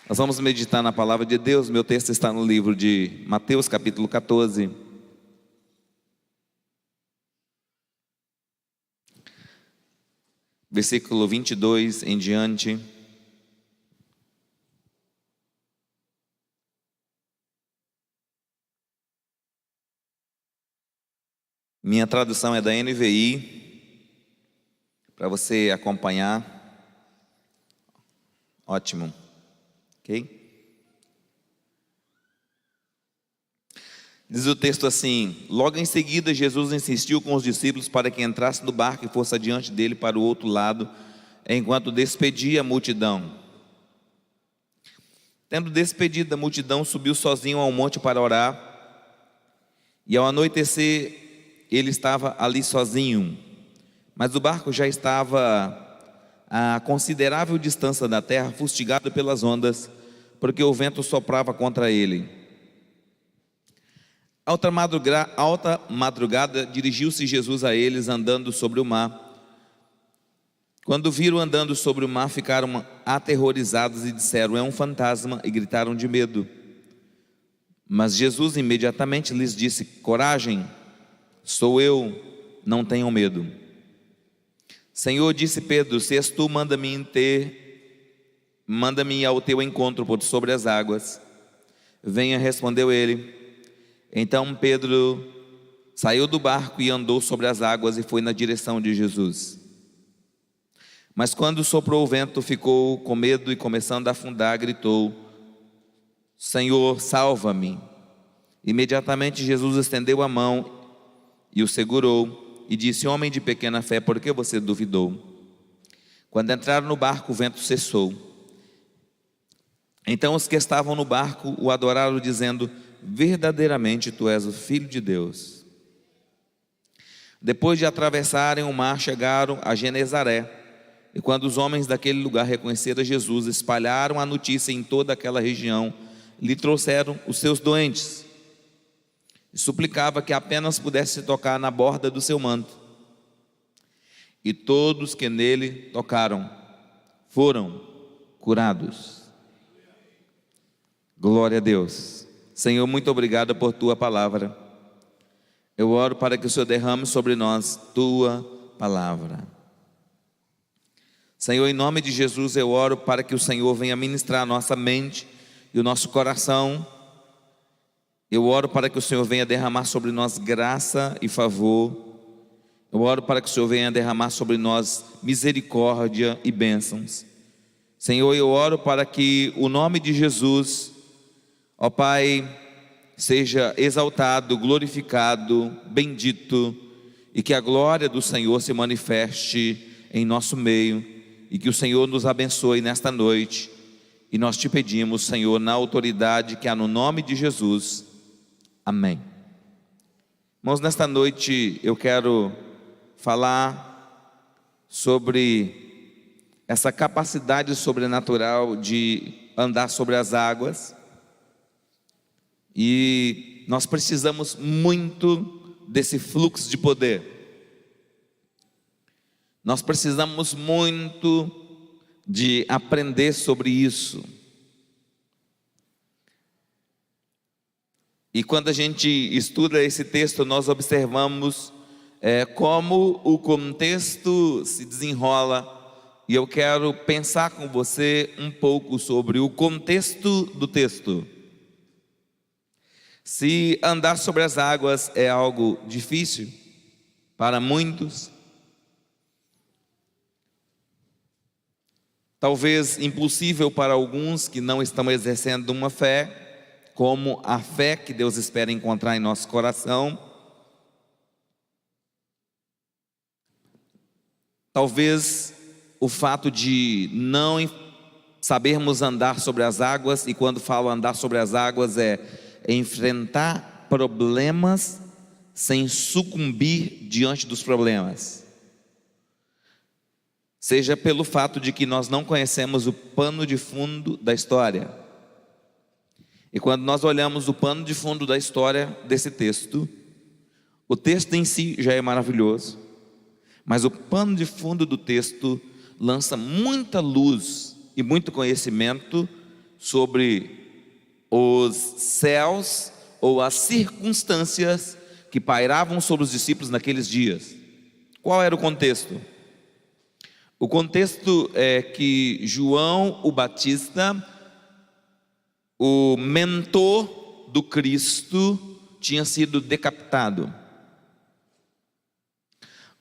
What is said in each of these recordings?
Nós vamos meditar na palavra de Deus. Meu texto está no livro de Mateus, capítulo 14. Versículo 22 em diante. Minha tradução é da NVI, para você acompanhar. Ótimo. Ok? Diz o texto assim: logo em seguida Jesus insistiu com os discípulos para que entrasse no barco e fosse adiante dele para o outro lado, enquanto despedia a multidão. Tendo despedido a multidão, subiu sozinho ao monte para orar, e ao anoitecer ele estava ali sozinho, mas o barco já estava a considerável distância da terra, fustigado pelas ondas, porque o vento soprava contra ele. Alta madrugada dirigiu-se Jesus a eles andando sobre o mar. Quando viram andando sobre o mar, ficaram aterrorizados e disseram: é um fantasma, e gritaram de medo. Mas Jesus imediatamente lhes disse: coragem, sou eu, não tenham medo. Senhor, disse Pedro, se és tu, manda-me ir ao teu encontro por sobre as águas. Venha, respondeu ele. Então Pedro saiu do barco e andou sobre as águas e foi na direção de Jesus. Mas quando soprou o vento, ficou com medo e, começando a afundar, gritou: Senhor, salva-me. Imediatamente Jesus estendeu a mão e o segurou e disse: homem de pequena fé, por que você duvidou? Quando entraram no barco, o vento cessou. Então os que estavam no barco o adoraram, dizendo: verdadeiramente tu és o Filho de Deus. Depois de atravessarem o mar, chegaram a Genezaré. E quando os homens daquele lugar reconheceram Jesus, espalharam a notícia em toda aquela região, lhe trouxeram os seus doentes e suplicava que apenas pudesse tocar na borda do seu manto. E todos que nele tocaram foram curados. Glória a Deus. Senhor, muito obrigado por tua palavra. Eu oro para que o Senhor derrame sobre nós tua palavra. Senhor, em nome de Jesus, eu oro para que o Senhor venha ministrar a nossa mente e o nosso coração. Eu oro para que o Senhor venha derramar sobre nós graça e favor. Eu oro para que o Senhor venha derramar sobre nós misericórdia e bênçãos. Senhor, eu oro para que o nome de Jesus, ó Pai, seja exaltado, glorificado, bendito, e que a glória do Senhor se manifeste em nosso meio, e que o Senhor nos abençoe nesta noite. E nós te pedimos, Senhor, na autoridade que há no nome de Jesus. Amém. Irmãos, nesta noite eu quero falar sobre essa capacidade sobrenatural de andar sobre as águas. E nós precisamos muito desse fluxo de poder. Nós precisamos muito de aprender sobre isso. E quando a gente estuda esse texto, nós observamos como o contexto se desenrola. E eu quero pensar com você um pouco sobre o contexto do texto. Se andar sobre as águas é algo difícil para muitos, talvez impossível para alguns que não estão exercendo uma fé, como a fé que Deus espera encontrar em nosso coração. Talvez o fato de não sabermos andar sobre as águas, e quando falo andar sobre as águas é enfrentar problemas sem sucumbir diante dos problemas. Seja pelo fato de que nós não conhecemos o pano de fundo da história. E quando nós olhamos o pano de fundo da história desse texto, o texto em si já é maravilhoso, mas o pano de fundo do texto lança muita luz e muito conhecimento sobre os céus ou as circunstâncias que pairavam sobre os discípulos naqueles dias. Qual era o contexto? O contexto é que João o Batista, o mentor do Cristo, tinha sido decapitado.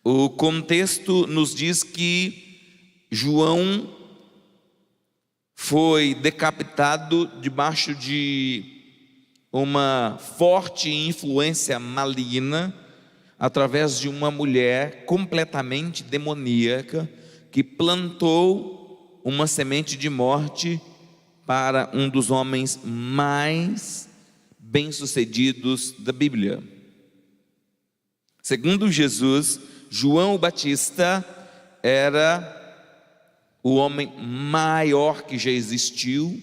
O contexto nos diz que João foi decapitado debaixo de uma forte influência maligna, através de uma mulher completamente demoníaca, que plantou uma semente de morte para um dos homens mais bem-sucedidos da Bíblia. Segundo Jesus, João o Batista era o homem maior que já existiu,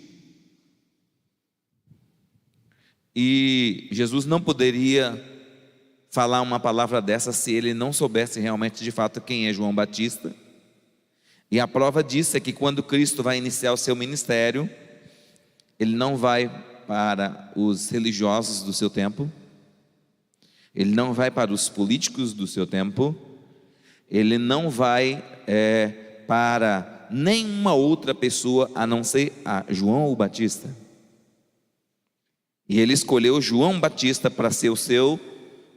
e Jesus não poderia falar uma palavra dessa se ele não soubesse realmente de fato quem é João Batista. E a prova disso é que quando Cristo vai iniciar o seu ministério, ele não vai para os religiosos do seu tempo, ele não vai para os políticos do seu tempo, ele não vai para nenhuma outra pessoa a não ser a João o Batista. E ele escolheu João Batista para ser o seu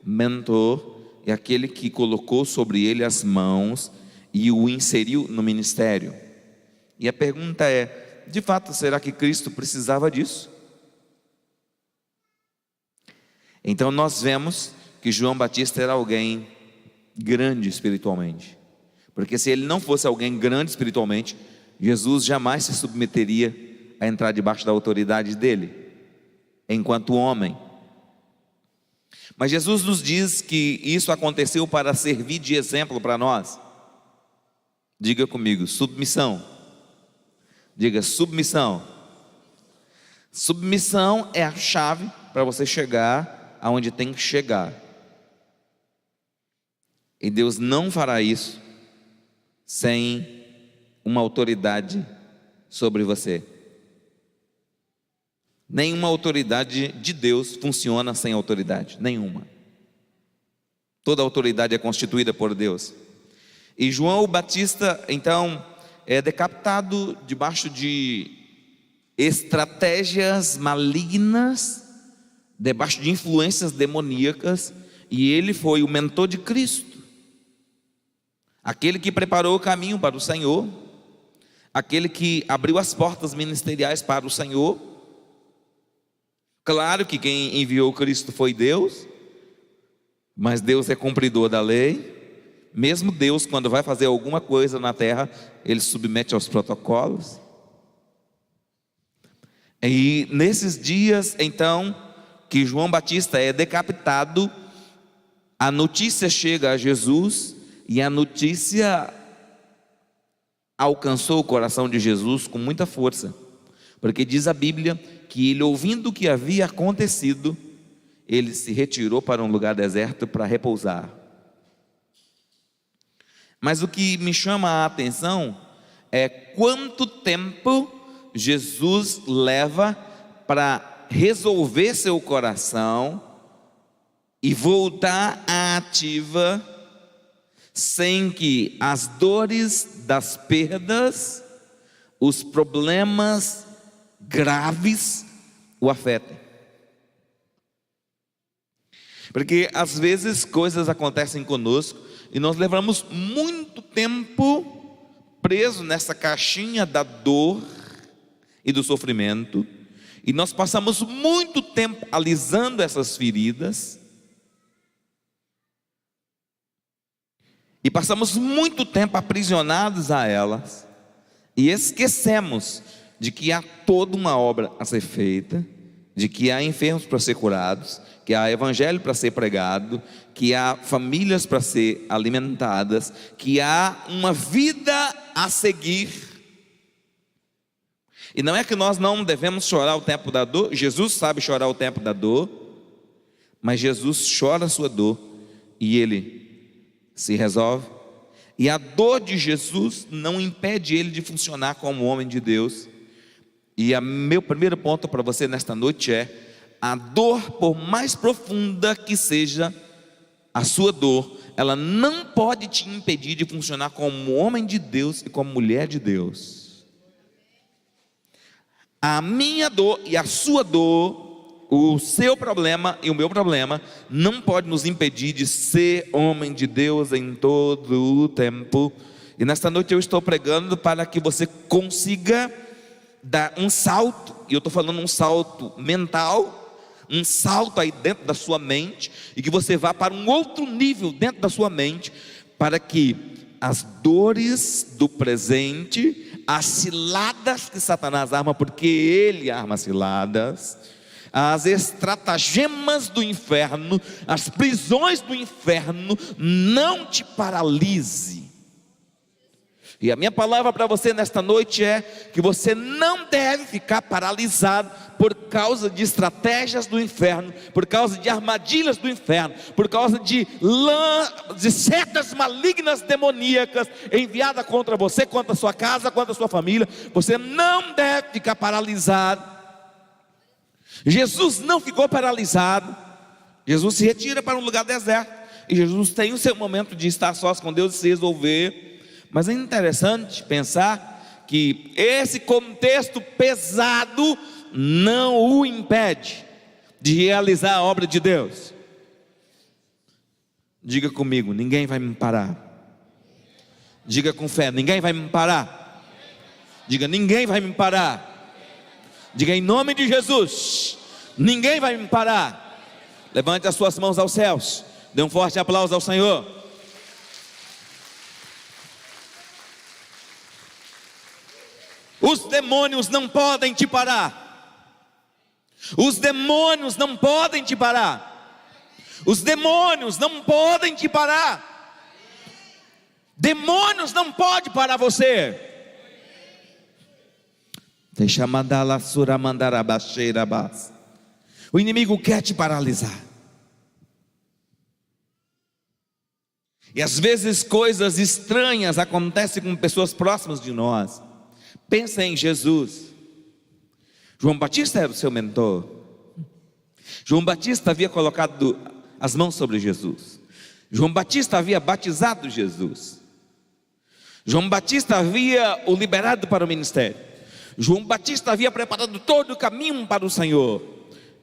mentor, e aquele que colocou sobre ele as mãos e o inseriu no ministério. E a pergunta é: de fato, será que Cristo precisava disso? Então nós vemos que João Batista era alguém grande espiritualmente, porque se ele não fosse alguém grande espiritualmente, Jesus jamais se submeteria a entrar debaixo da autoridade dele, enquanto homem. Mas Jesus nos diz que isso aconteceu para servir de exemplo para nós. Diga comigo: submissão. Diga: submissão. Submissão é a chave para você chegar aonde tem que chegar. E Deus não fará isso sem uma autoridade sobre você. Nenhuma autoridade de Deus funciona sem autoridade, nenhuma. Toda autoridade é constituída por Deus. E João o Batista, então, é decapitado debaixo de estratégias malignas, debaixo de influências demoníacas, e ele foi o mentor de Cristo, aquele que preparou o caminho para o Senhor, aquele que abriu as portas ministeriais para o Senhor. Claro que quem enviou Cristo foi Deus, mas Deus é cumpridor da lei. Mesmo Deus, quando vai fazer alguma coisa na terra, ele submete aos protocolos. E nesses dias, então, que João Batista é decapitado, a notícia chega a Jesus, e a notícia alcançou o coração de Jesus com muita força, porque diz a Bíblia que ele, ouvindo o que havia acontecido, ele se retirou para um lugar deserto para repousar. Mas o que me chama a atenção é quanto tempo Jesus leva para resolver seu coração e voltar à ativa, sem que as dores das perdas, os problemas graves o afetem. Porque às vezes coisas acontecem conosco e nós levamos muito tempo preso nessa caixinha da dor e do sofrimento, e nós passamos muito tempo alisando essas feridas, e passamos muito tempo aprisionados a elas, e esquecemos de que há toda uma obra a ser feita, de que há enfermos para ser curados, que há evangelho para ser pregado, que há famílias para ser alimentadas, que há uma vida a seguir. E não é que nós não devemos chorar o tempo da dor. Jesus sabe chorar o tempo da dor, mas Jesus chora a sua dor e ele se resolve. E a dor de Jesus não impede ele de funcionar como homem de Deus. E meu primeiro ponto para você nesta noite é: a dor, por mais profunda que seja a sua dor, ela não pode te impedir de funcionar como homem de Deus e como mulher de Deus. A minha dor e a sua dor, o seu problema e o meu problema, não pode nos impedir de ser homem de Deus em todo o tempo. E nesta noite eu estou pregando para que você consiga dar um salto, e eu estou falando um salto mental, um salto aí dentro da sua mente, e que você vá para um outro nível dentro da sua mente, para que as dores do presente, as ciladas que Satanás arma, porque ele arma ciladas, as estratagemas do inferno, as prisões do inferno, não te paralise. E a minha palavra para você nesta noite é que você não deve ficar paralisado por causa de estratégias do inferno, por causa de armadilhas do inferno, por causa de setas malignas demoníacas enviadas contra você, contra a sua casa, contra a sua família. Você não deve ficar paralisado. Jesus não ficou paralisado. Jesus se retira para um lugar deserto, e Jesus tem o seu momento de estar sós com Deus e se resolver. Mas é interessante pensar que esse contexto pesado não o impede de realizar a obra de Deus. Diga comigo: ninguém vai me parar. Diga com fé: ninguém vai me parar. Diga: ninguém vai me parar. Diga: em nome de Jesus, ninguém vai me parar. Levante as suas mãos aos céus, dê um forte aplauso ao Senhor. Os demônios não podem te parar. Os demônios não podem te parar. Os demônios não podem te parar. Demônios não podem parar você. O inimigo quer te paralisar. E às vezes coisas estranhas acontecem com pessoas próximas de nós. Pensa em Jesus. João Batista era o seu mentor. João Batista havia colocado as mãos sobre Jesus. João Batista havia batizado Jesus. João Batista havia o liberado para o ministério. João Batista havia preparado todo o caminho para o Senhor.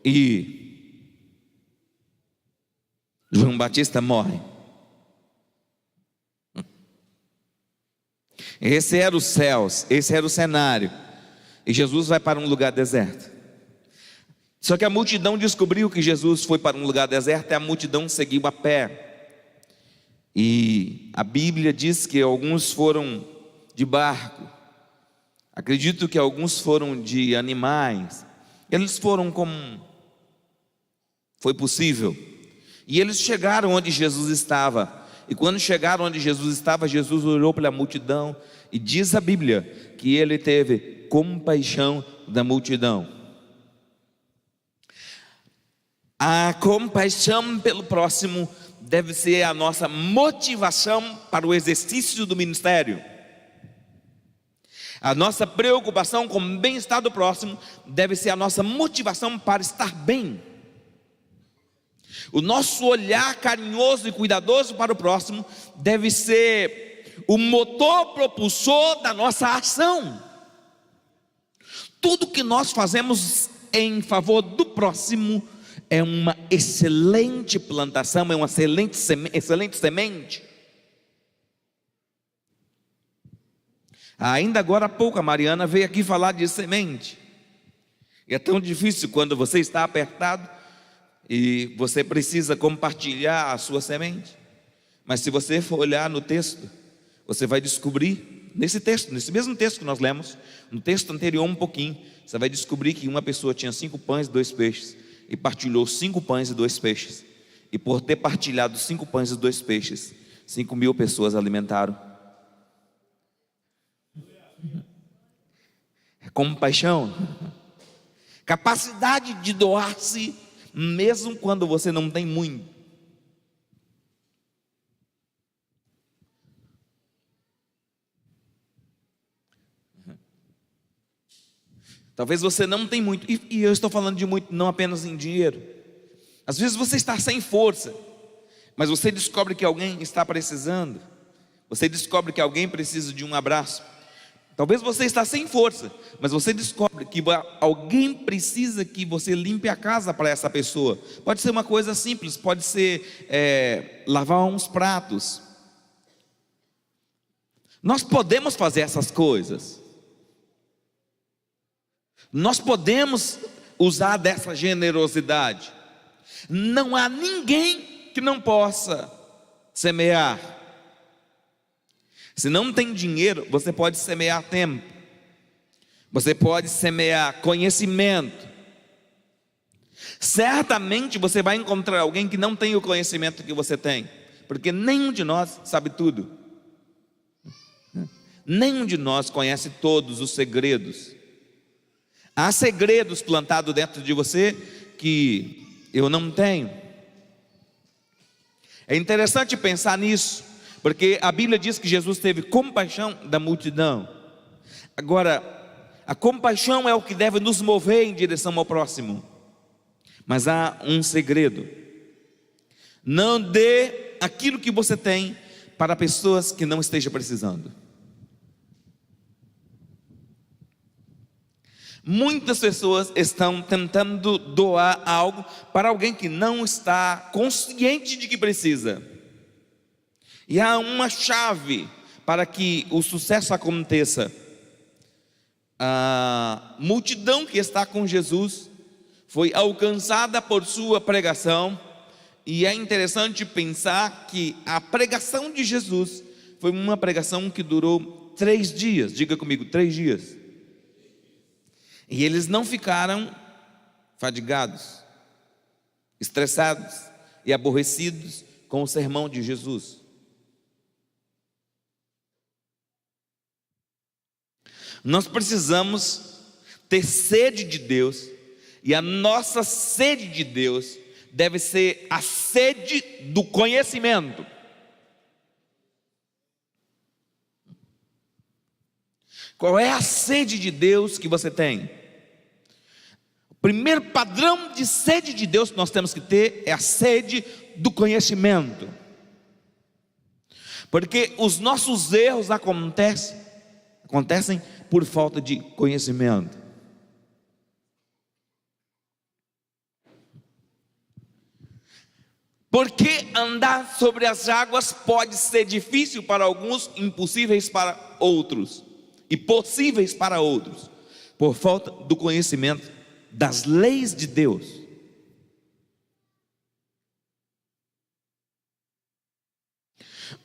E João Batista morre. Esse era os céus, esse era o cenário. E Jesus vai para um lugar deserto. Só que a multidão descobriu que Jesus foi para um lugar deserto, e a multidão seguiu a pé. E a Bíblia diz que alguns foram de barco. Acredito que alguns foram de animais. Eles foram como foi possível. E eles chegaram onde Jesus estava. E quando chegaram onde Jesus estava, Jesus olhou para a multidão, e diz a Bíblia que ele teve compaixão da multidão. A compaixão pelo próximo deve ser a nossa motivação para o exercício do ministério. A nossa preocupação com o bem-estar do próximo deve ser a nossa motivação para estar bem. O nosso olhar carinhoso e cuidadoso para o próximo deve ser o motor propulsor da nossa ação. Tudo que nós fazemos em favor do próximo é uma excelente plantação, é uma excelente semente. Ainda agora há pouco a Mariana veio aqui falar de semente. E é tão difícil quando você está apertado e você precisa compartilhar a sua semente. Mas se você for olhar no texto, você vai descobrir, nesse mesmo texto que nós lemos, no texto anterior um pouquinho, você vai descobrir que uma pessoa tinha 5 pães e 2 peixes, e partilhou 5 pães e 2 peixes. E por ter partilhado 5 pães e 2 peixes, 5.000 pessoas alimentaram. Compaixão, capacidade de doar-se, mesmo quando você não tem muito. Talvez você não tenha muito, e eu estou falando de muito, não apenas em dinheiro. Às vezes você está sem força, mas você descobre que alguém está precisando. Você descobre que alguém precisa de um abraço. Talvez você está sem força, mas você descobre que alguém precisa que você limpe a casa para essa pessoa. Pode ser uma coisa simples, pode ser lavar uns pratos. Nós podemos fazer essas coisas. Nós podemos usar dessa generosidade. Não há ninguém que não possa semear. Se não tem dinheiro, você pode semear tempo. Você pode semear conhecimento. Certamente você vai encontrar alguém que não tem o conhecimento que você tem, porque nenhum de nós sabe tudo. Nenhum de nós conhece todos os segredos. Há segredos plantados dentro de você que eu não tenho. É interessante pensar nisso, porque a Bíblia diz que Jesus teve compaixão da multidão. Agora, a compaixão é o que deve nos mover em direção ao próximo. Mas há um segredo: não dê aquilo que você tem para pessoas que não estejam precisando. Muitas pessoas estão tentando doar algo para alguém que não está consciente de que precisa. E há uma chave para que o sucesso aconteça. A multidão que está com Jesus foi alcançada por sua pregação. E é interessante pensar que a pregação de Jesus foi uma pregação que durou 3 dias. Diga comigo, 3 dias. E eles não ficaram fadigados, estressados e aborrecidos com o sermão de Jesus. Nós precisamos ter sede de Deus, e a nossa sede de Deus deve ser a sede do conhecimento. Qual é a sede de Deus que você tem? O primeiro padrão de sede de Deus que nós temos que ter é a sede do conhecimento. Porque os nossos erros acontecem por falta de conhecimento. Porque andar sobre as águas pode ser difícil para alguns, impossíveis para outros, e possíveis para outros, por falta do conhecimento das leis de Deus.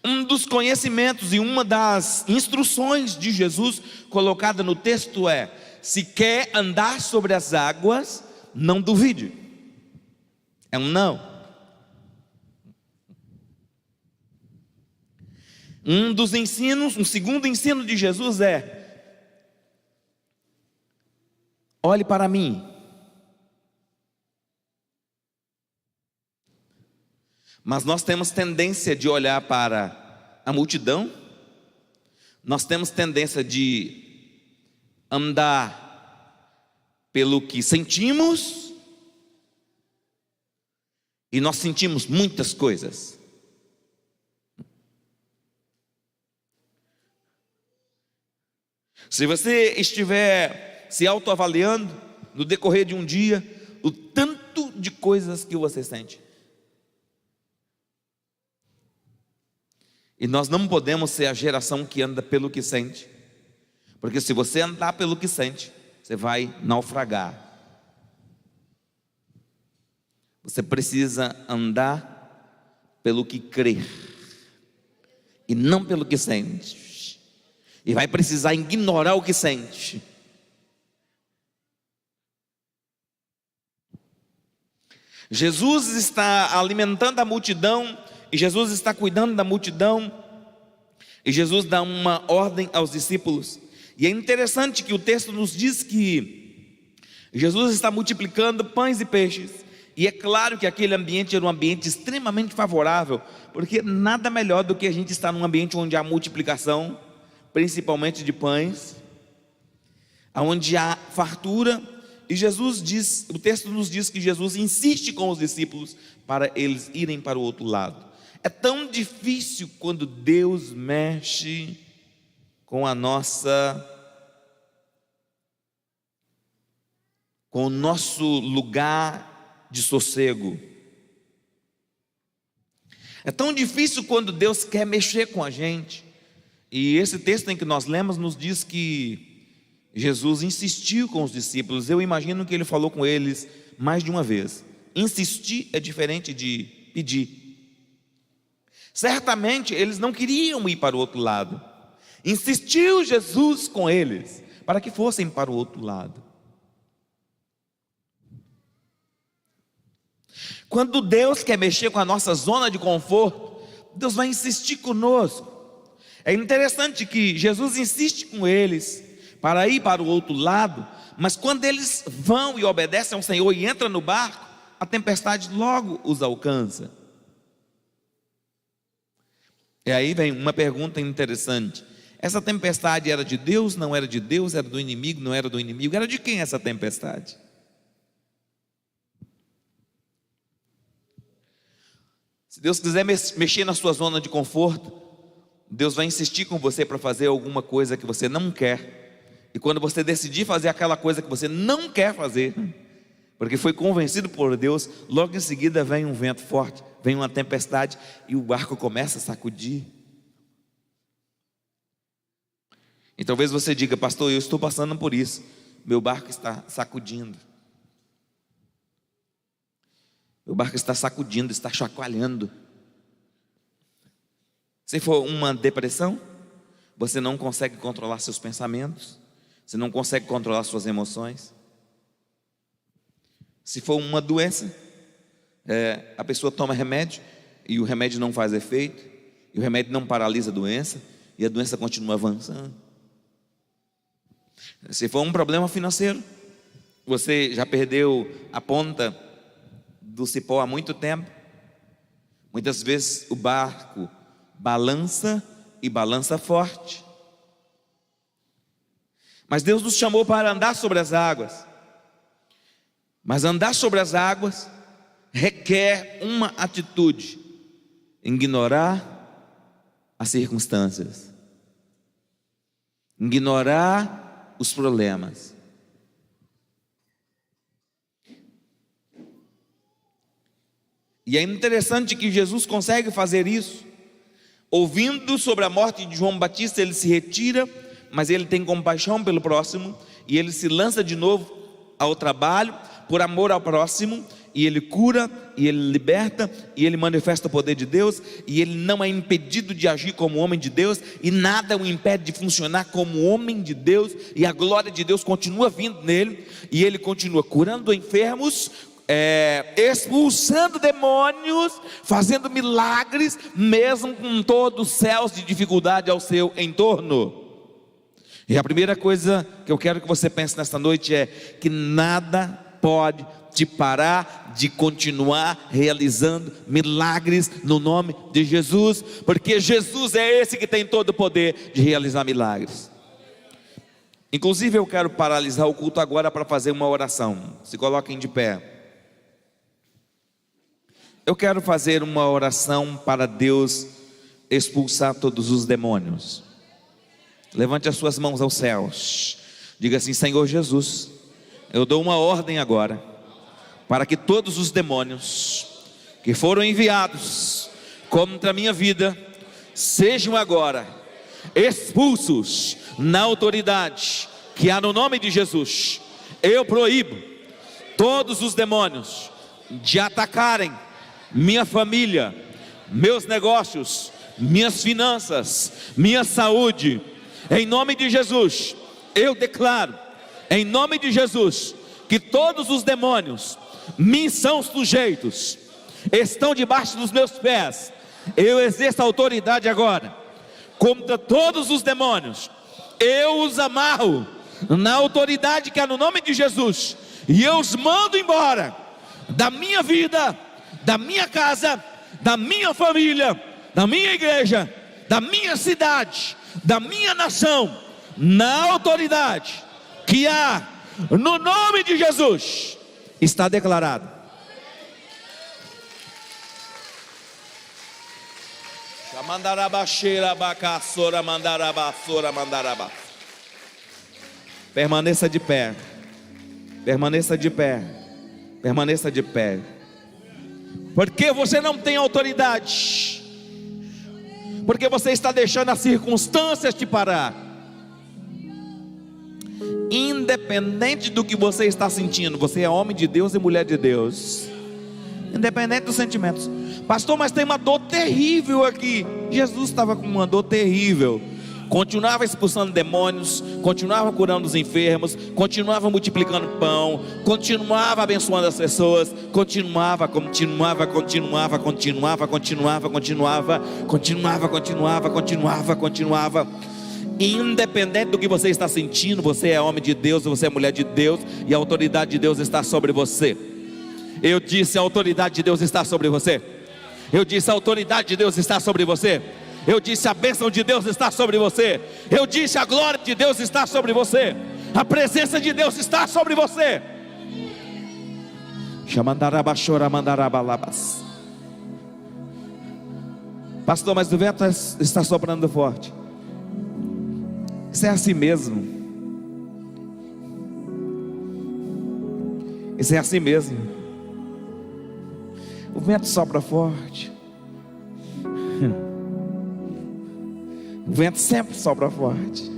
Um dos conhecimentos e uma das instruções de Jesus colocada no texto é: se quer andar sobre as águas, não duvide. É um não. Um dos ensinos, um segundo ensino de Jesus é: olhe para mim. Mas nós temos tendência de olhar para a multidão, nós temos tendência de andar pelo que sentimos, e nós sentimos muitas coisas. Se você estiver se autoavaliando no decorrer de um dia, o tanto de coisas que você sente. E nós não podemos ser a geração que anda pelo que sente, porque se você andar pelo que sente, você vai naufragar. Você precisa andar pelo que crê, e não pelo que sente. E vai precisar ignorar o que sente. Jesus está alimentando a multidão, e Jesus está cuidando da multidão, e Jesus dá uma ordem aos discípulos. E é interessante que o texto nos diz que Jesus está multiplicando pães e peixes. E é claro que aquele ambiente era um ambiente extremamente favorável, porque nada melhor do que a gente estar num ambiente onde há multiplicação, principalmente de pães. onde há fartura. E Jesus diz, o texto nos diz que Jesus insiste com os discípulos para eles irem para o outro lado. É tão difícil quando Deus mexe com com o nosso lugar de sossego. É tão difícil quando Deus quer mexer com a gente. E esse texto em que nós lemos nos diz que Jesus insistiu com os discípulos. Eu imagino que ele falou com eles mais de uma vez. Insistir é diferente de pedir. Certamente eles não queriam ir para o outro lado. Insistiu Jesus com eles para que fossem para o outro lado. Quando Deus quer mexer com a nossa zona de conforto, Deus vai insistir conosco. É interessante que Jesus insiste com eles para ir para o outro lado, mas quando eles vão e obedecem ao Senhor e entram no barco, a tempestade logo os alcança. E aí vem uma pergunta interessante: essa tempestade era de Deus, não era de Deus, era do inimigo, não era do inimigo, era de quem essa tempestade? Se Deus quiser mexer na sua zona de conforto, Deus vai insistir com você para fazer alguma coisa que você não quer. E quando você decidir fazer aquela coisa que você não quer fazer, porque foi convencido por Deus, logo em seguida vem um vento forte, vem uma tempestade e o barco começa a sacudir. E talvez você diga: pastor, eu estou passando por isso, meu barco está sacudindo. Meu barco está sacudindo, está chacoalhando. Se for uma depressão, você não consegue controlar seus pensamentos, você não consegue controlar suas emoções. Se for uma doença, a pessoa toma remédio e o remédio não faz efeito, e o remédio não paralisa a doença, e a doença continua avançando. Se for um problema financeiro, você já perdeu a ponta do cipó há muito tempo. Muitas vezes o barco balança e balança forte. Mas Deus nos chamou para andar sobre as águas. Mas andar sobre as águas requer uma atitude: ignorar as circunstâncias, ignorar os problemas. E é interessante que Jesus consegue fazer isso. Ouvindo sobre a morte de João Batista, ele se retira, mas ele tem compaixão pelo próximo, e ele se lança de novo ao trabalho, por amor ao próximo, e ele cura, e ele liberta, e ele manifesta o poder de Deus, e ele não é impedido de agir como homem de Deus, e nada o impede de funcionar como homem de Deus, e a glória de Deus continua vindo nele, e ele continua curando enfermos, expulsando demônios, fazendo milagres, mesmo com todos os céus de dificuldade ao seu entorno. E a primeira coisa que eu quero que você pense nesta noite é que nada pode te parar de continuar realizando milagres no nome de Jesus, porque Jesus é esse que tem todo o poder de realizar milagres. Inclusive eu quero paralisar o culto agora para fazer uma oração. Se coloquem de pé. Eu quero fazer uma oração para Deus expulsar todos os demônios. Levante as suas mãos aos céus. Diga assim: Senhor Jesus, eu dou uma ordem agora, para que todos os demônios que foram enviados contra a minha vida, sejam agora expulsos na autoridade que há no nome de Jesus. Eu proíbo todos os demônios de atacarem minha família, meus negócios, minhas finanças, minha saúde. Em nome de Jesus, eu declaro, em nome de Jesus, que todos os demônios me são sujeitos, estão debaixo dos meus pés. Eu exerço a autoridade agora contra todos os demônios. Eu os amarro na autoridade que há no nome de Jesus, e eu os mando embora da minha vida, da minha casa, da minha família, da minha igreja, da minha cidade, da minha nação, na autoridade que há no nome de Jesus está declarado. Permaneça de pé. Permaneça de pé. Permaneça de pé. Porque você não tem autoridade. Porque você está deixando as circunstâncias te parar. Independente do que você está sentindo, você é homem de Deus e mulher de Deus. Independente dos sentimentos. Pastor, mas tem uma dor terrível aqui. Jesus estava com uma dor terrível. Continuava expulsando demônios, continuava curando os enfermos, continuava multiplicando pão, continuava abençoando as pessoas, continuava. Independente do que você está sentindo, você é homem de Deus, você é mulher de Deus, e a autoridade de Deus está sobre você. Eu disse: a autoridade de Deus está sobre você. Eu disse: a autoridade de Deus está sobre você. Eu disse: a bênção de Deus está sobre você. Eu disse: a glória de Deus está sobre você. A presença de Deus está sobre você. Pastor, mas o vento está soprando forte. Isso é assim mesmo. Isso é assim mesmo. O vento sopra forte. O vento sempre sopra forte.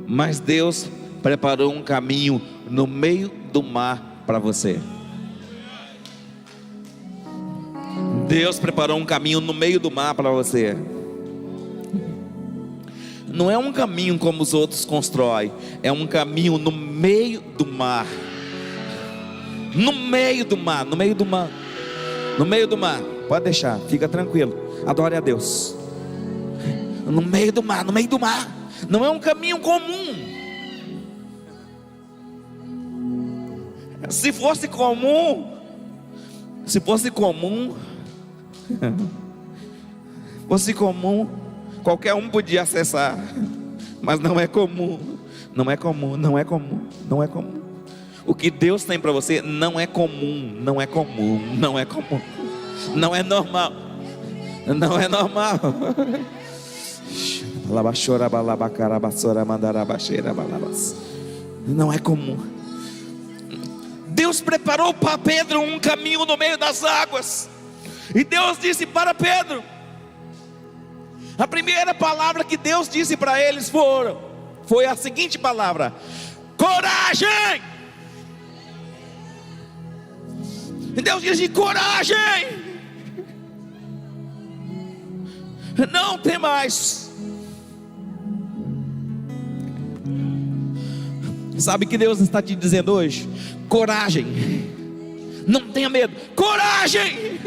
Mas Deus preparou um caminho no meio do mar para você. Deus preparou um caminho no meio do mar para você. Não é um caminho como os outros constroem. É um caminho no meio do mar. No meio do mar. No meio do mar. No meio do mar. Pode deixar, fica tranquilo. Adore a Deus. No meio do mar. No meio do mar. Não é um caminho comum. Se fosse comum, qualquer um podia acessar, mas não é comum. O que Deus tem para você não é comum, não é normal. Não é comum. Deus preparou para Pedro um caminho no meio das águas. E Deus disse para Pedro, a primeira palavra que Deus disse para eles foi a seguinte palavra: coragem. E Deus disse: coragem, não tem mais. Sabe o que Deus está te dizendo hoje? Coragem, não tenha medo. Coragem.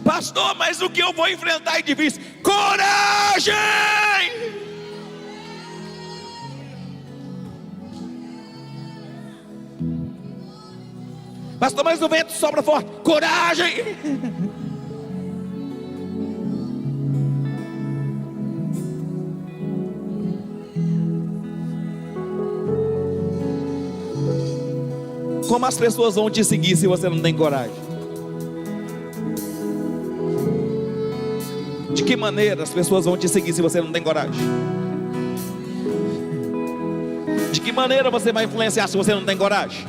Pastor, mas o que eu vou enfrentar é difícil. Coragem. Pastor, mas o vento sopra forte. Coragem. Como as pessoas vão te seguir se você não tem coragem? De que maneira as pessoas vão te seguir se você não tem coragem? De que maneira você vai influenciar se você não tem coragem?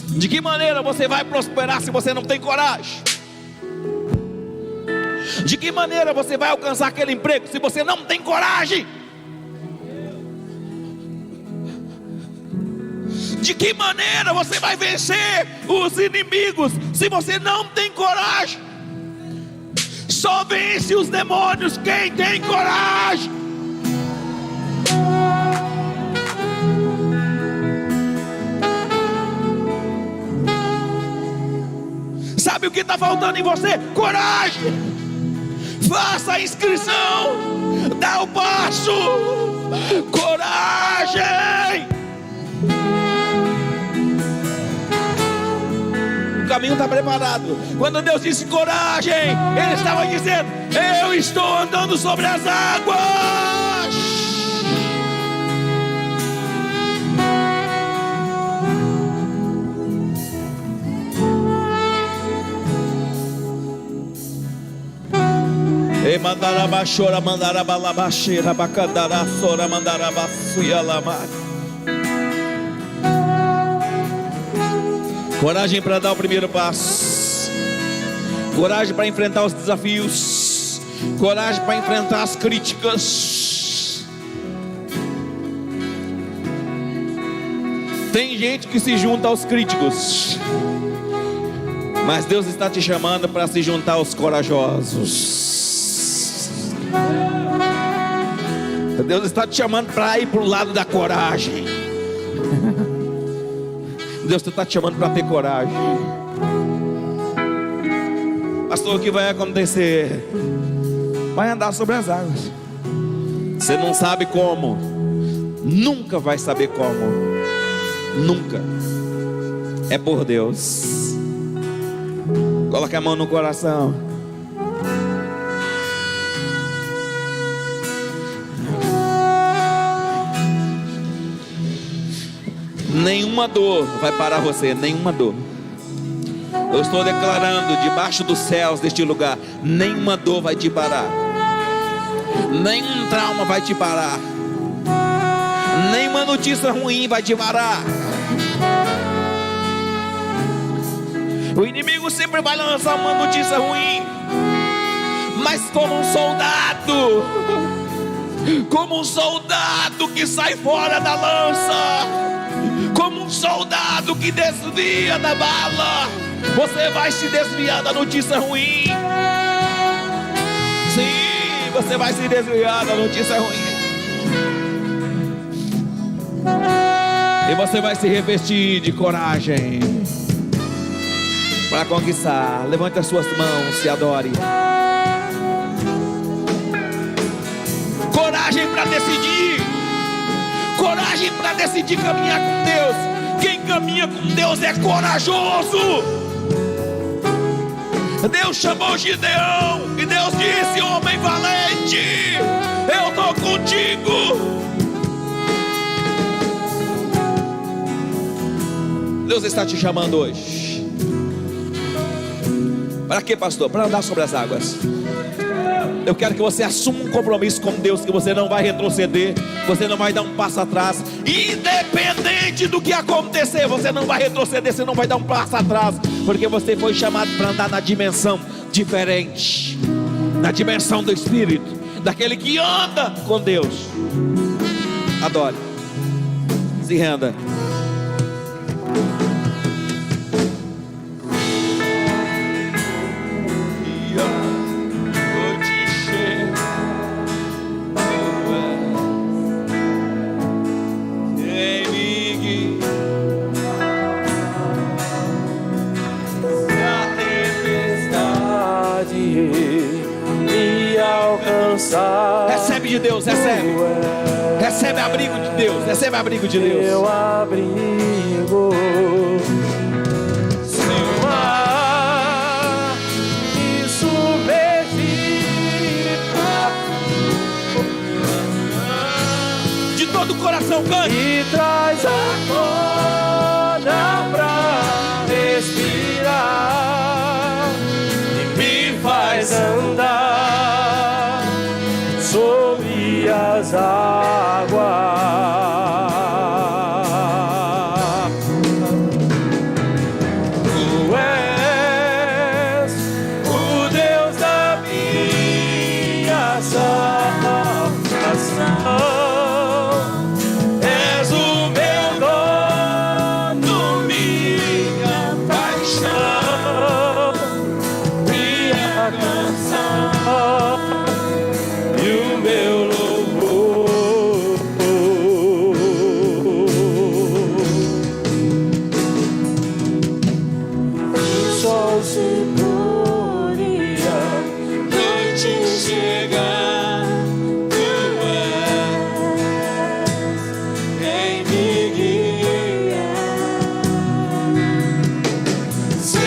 De que maneira você vai prosperar se você não tem coragem? De que maneira você vai alcançar aquele emprego se você não tem coragem? De que maneira você vai vencer os inimigos se você não tem coragem? Só vence os demônios quem tem coragem. Sabe o que está faltando em você? Coragem. Faça a inscrição. Dá o passo. Coragem. caminho está preparado. Quando Deus disse coragem, Ele estava dizendo: eu estou andando sobre as águas. E mandarabachora, mandarabalabachera, bacandaraçora, mandarabassuia lamar. Coragem para dar o primeiro passo. Coragem para enfrentar os desafios. Coragem para enfrentar as críticas. Tem gente que se junta aos críticos, mas Deus está te chamando para se juntar aos corajosos. Deus está te chamando para ir para o lado da coragem. Deus está te chamando para ter coragem. Pastor, o que vai acontecer? Vai andar sobre as águas. Você não sabe como. Nunca vai saber como. Nunca. É por Deus. Coloque a mão no coração. Nenhuma dor vai parar você, nenhuma dor. Eu estou declarando debaixo dos céus deste lugar: nenhuma dor vai te parar, nenhum trauma vai te parar, nenhuma notícia ruim vai te parar. O inimigo sempre vai lançar uma notícia ruim, mas como um soldado que sai fora da lança, como um soldado que desvia da bala, você vai se desviar da notícia ruim. Sim, você vai se desviar da notícia ruim. E você vai se revestir de coragem para conquistar. Levante as suas mãos e adore. Coragem para decidir. Coragem para decidir caminhar com Deus. Quem caminha com Deus é corajoso. Deus chamou Gideão e Deus disse: homem valente, eu estou contigo. Deus está te chamando hoje. Para quê, pastor? Para andar sobre as águas. Eu quero que você assuma um compromisso com Deus, que você não vai retroceder, você não vai dar um passo atrás, independente do que acontecer. Você não vai retroceder, você não vai dar um passo atrás, porque você foi chamado para andar na dimensão diferente, na dimensão do Espírito, daquele que anda com Deus. Adore, se renda. Recebe de Deus, recebe. Recebe abrigo de Deus, recebe abrigo de Deus. Meu abrigo, se o mar me submergir, de todo o coração cante. e traz a corda pra respirar e me faz andar sobre as águas. Tu és o Deus da minha salvação. És o meu dono, minha paixão, minha canção e o meu louvor. O sol se gloria, noite chega, tu és quem me guia. Se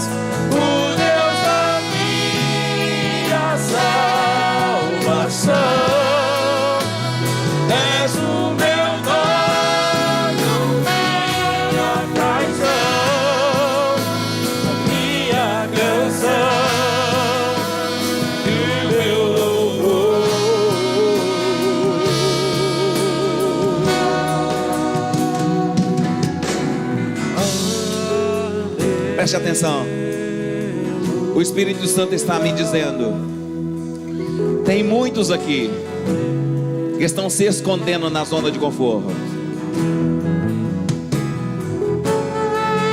o Deus da minha salvação. És o meu dono, minha paixão, a minha canção e o meu louvor. Preste atenção. O Espírito Santo está me dizendo: tem muitos aqui que estão se escondendo na zona de conforto.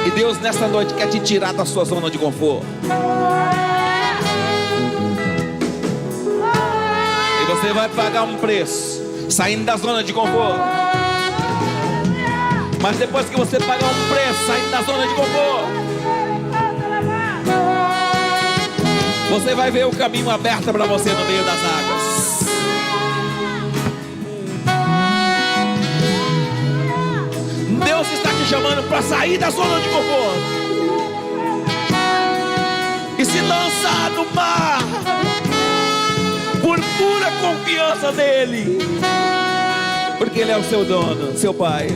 E Deus nesta noite quer te tirar da sua zona de conforto. E você vai pagar um preço saindo da zona de conforto. Mas depois que você pagar um preço saindo da zona de conforto, você vai ver o caminho aberto para você no meio das águas. Deus está te chamando para sair da zona de conforto e se lançar no mar por pura confiança nele, porque ele é o seu dono, seu pai.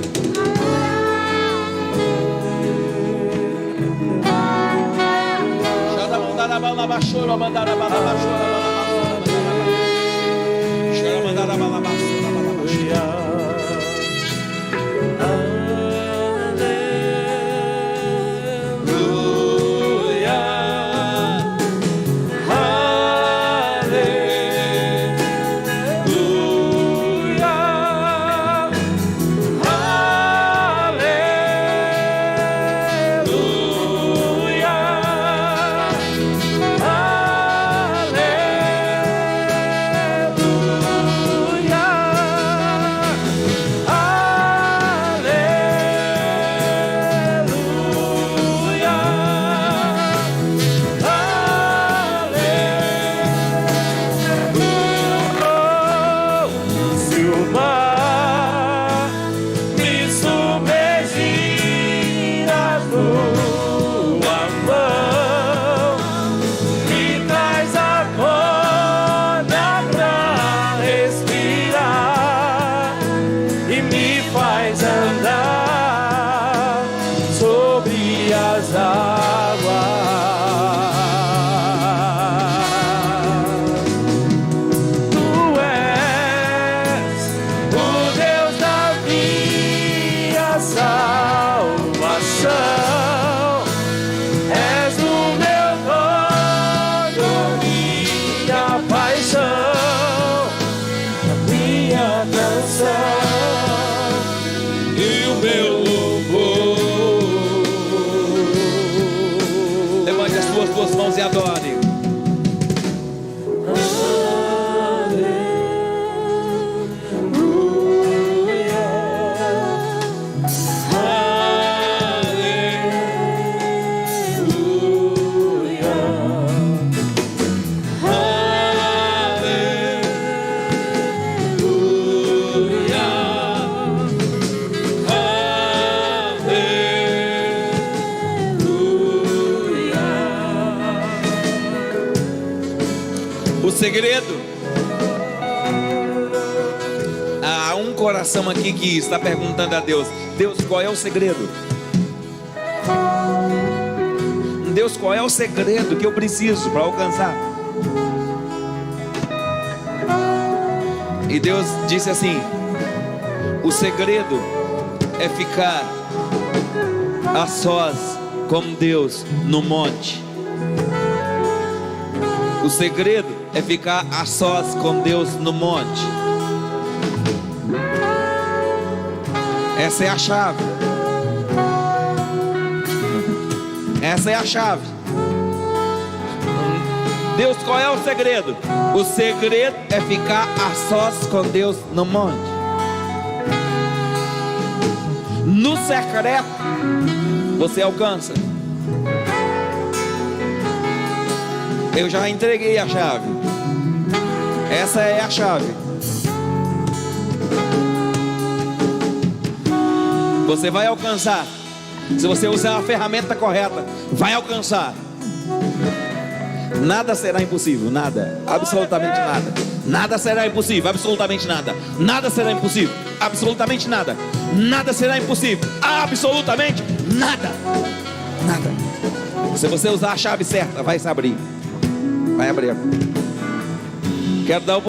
Mãos e adore. Segredo. Há um coração aqui que está perguntando a Deus: Deus, qual é o segredo? Deus, qual é o segredo que eu preciso para alcançar? E Deus disse assim: o segredo é ficar a sós com Deus no monte. O segredo é ficar a sós com Deus no monte. Essa é a chave. Essa é a chave. Deus, qual é o segredo? O segredo é ficar a sós com Deus no monte. No secreto você alcança. Eu já entreguei a chave. Essa é a chave. Você vai alcançar Se você usar a ferramenta correta, vai alcançar. Nada será impossível, nada, absolutamente nada. Nada será impossível, absolutamente nada. Nada será impossível, absolutamente nada. Nada será impossível, absolutamente nada. Nada. Se você usar a chave certa, vai se abrir. Vai abrir. Quero dar